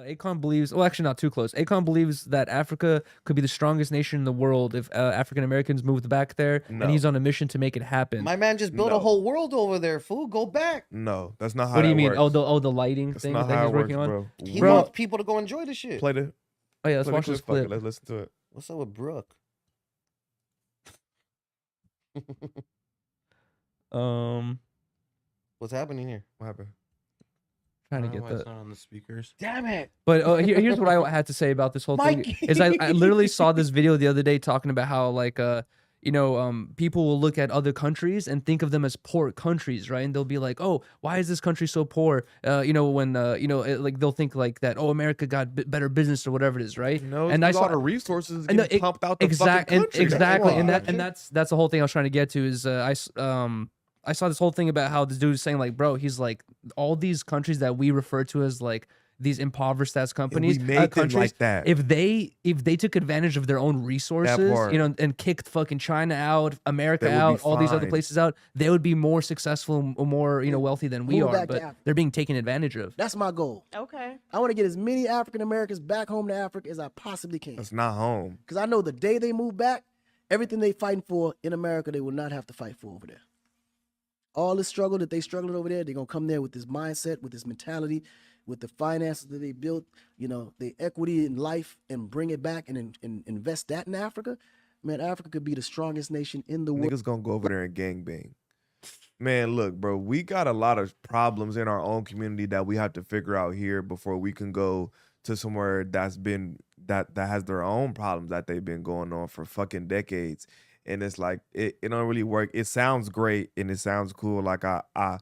Akon believes, well, actually not too close. Akon believes that Africa could be the strongest nation in the world if African Americans moved back there, and he's on a mission to make it happen. My man just built a whole world over there, fool. Go back. No, that's not how. What do you mean? Works. Oh, the lighting That's thing not that how he's it works, working on. bro. He wants people to go enjoy the shit. Play the. Oh yeah, let's watch clip, this clip. Let's listen to it. What's up with Brooke? What's happening here? What happened? Trying to get that on the speakers. Damn it! But here's what I had to say about this whole thing. Is I literally saw this video the other day talking about how like people will look at other countries and think of them as poor countries, right? And they'll be like, oh, why is this country so poor? Like they'll think like that. Oh, America got better business or whatever it is, right? No, and I saw the resources getting pumped out the fucking country. Exactly, and that's the whole thing I was trying to get to is I saw this whole thing about how this dude is saying like, bro, he's like all these countries that we refer to as like these impoverished ass companies, we made them like that. If they took advantage of their own resources, and kicked fucking China out, America out, all these other places out, they would be more successful, more wealthy than we are. But they're being taken advantage of. That's my goal. Okay. I want to get as many African Americans back home to Africa as I possibly can. That's not home. Because I know the day they move back, everything they fighting for in America, they will not have to fight for over there. All the struggle that they struggling over there, they're going to come there with this mindset, with this mentality, with the finances that they built, the equity in life, and bring it back and invest that in Africa. Man, Africa could be the strongest nation in the world. Niggas going to go over there and gangbang. Man, look, bro, we got a lot of problems in our own community that we have to figure out here before we can go to somewhere that has their own problems that they've been going on for fucking decades. And it's like it don't really work. It sounds great and it sounds cool. Like I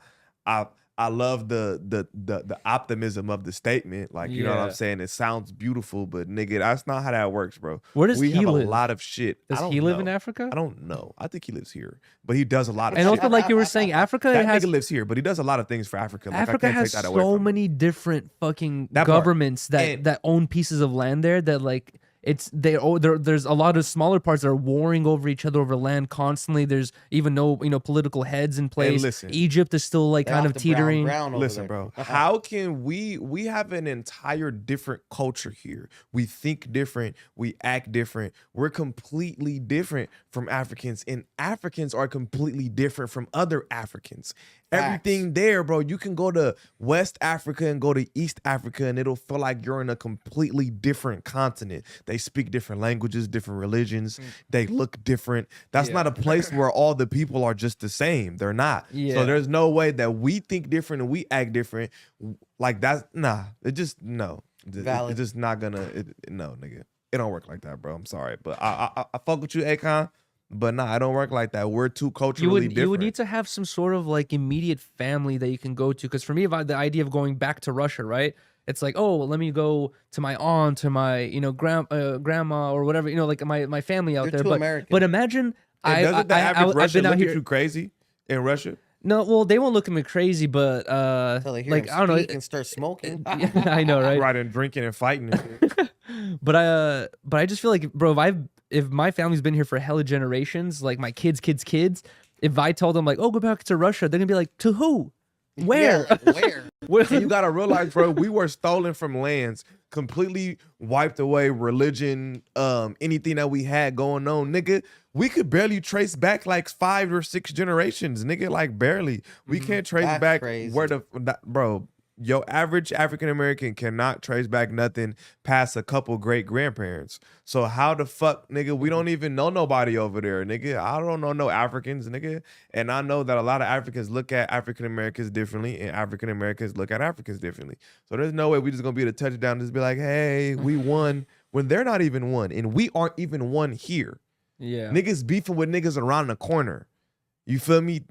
love the optimism of the statement. Like, you know what I'm saying? It sounds beautiful, but nigga, that's not how that works, bro. Where does he live? A lot of shit. Does he live in Africa? I don't know. I think he lives here, but he does a lot of and shit. also, like you were saying, Africa nigga lives here, but he does a lot of things for Africa. Like, Africa has so many different fucking governments that own pieces of land there that like. There's a lot of smaller parts that are warring over each other over land constantly. There's even no political heads in place. Listen, Egypt is still like kind of teetering. Listen, bro, how can we have an entire different culture here? We think different, we act different. We're completely different from Africans, and Africans are completely different from other Africans. Everything there, bro. You can go to West Africa and go to East Africa, and it'll feel like you're in a completely different continent. They speak different languages, different religions. They look different. That's not a place where all the people are just the same. They're not. So there's no way that we think different and we act different. Like that's It just It's just not gonna. No, nigga. It don't work like that, bro. I'm sorry, but I fuck with you, Akon. But I don't work like that. We're too culturally different. You would need to have some sort of like immediate family that you can go to. Because for me, the idea of going back to Russia, right? It's like, oh, well, let me go to my aunt, to my grandma or whatever, like my family out there. But imagine I've been out here too crazy in Russia. No, well, they won't look at me crazy, but like I don't know, and start smoking. I know, right? Right, and drinking and fighting. But I just feel like, bro, if my family's been here for hella generations, like my kids, if I tell them like, oh, go back to Russia, they're gonna be like, to who? Where? Where? You gotta realize, bro, we were stolen from lands, completely wiped away religion, anything that we had going on, nigga. We could barely trace back like 5 or 6 generations, nigga, like barely. We can't trace back where bro. Your average African American cannot trace back nothing past a couple great grandparents. So how the fuck, nigga, we don't even know nobody over there, nigga. I don't know no Africans, nigga. And I know that a lot of Africans look at African Americans differently, and African Americans look at Africans differently. So there's no way we just gonna be able to touch it down and just be like, hey, we won, when they're not even won, and we aren't even won here. Yeah, niggas beefing with niggas around the corner. You feel me?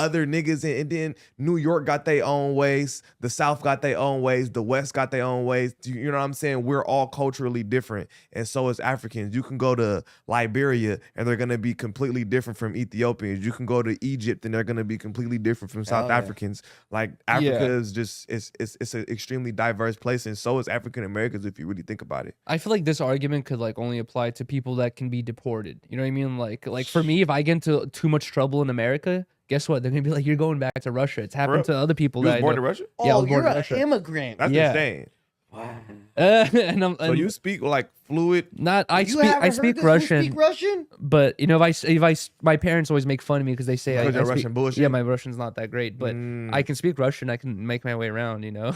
Other niggas, and then New York got their own ways, the South got their own ways, the West got their own ways. You know what I'm saying? We're all culturally different, and so is Africans. You can go to Liberia and they're gonna be completely different from Ethiopians. You can go to Egypt and they're gonna be completely different from South Africans. Like Africa is just it's an extremely diverse place, and so is African Americans if you really think about it. I feel like this argument could like only apply to people that can be deported. You know what I mean? Like for me, if I get into too much trouble in America, guess what? They're gonna be like, "You're going back to Russia." It's happened to other people. You was born in Russia? Yeah, I was you're born in Russia. Immigrant. That's insane. And So you speak like fluid. not. I You speak. haven't I heard speak this who Russian. Speak Russian? But you know, my parents always make fun of me because they say Because I you're speak, Russian bullshit? yeah, my Russian's not that great, but I can speak Russian. I can make my way around, you know.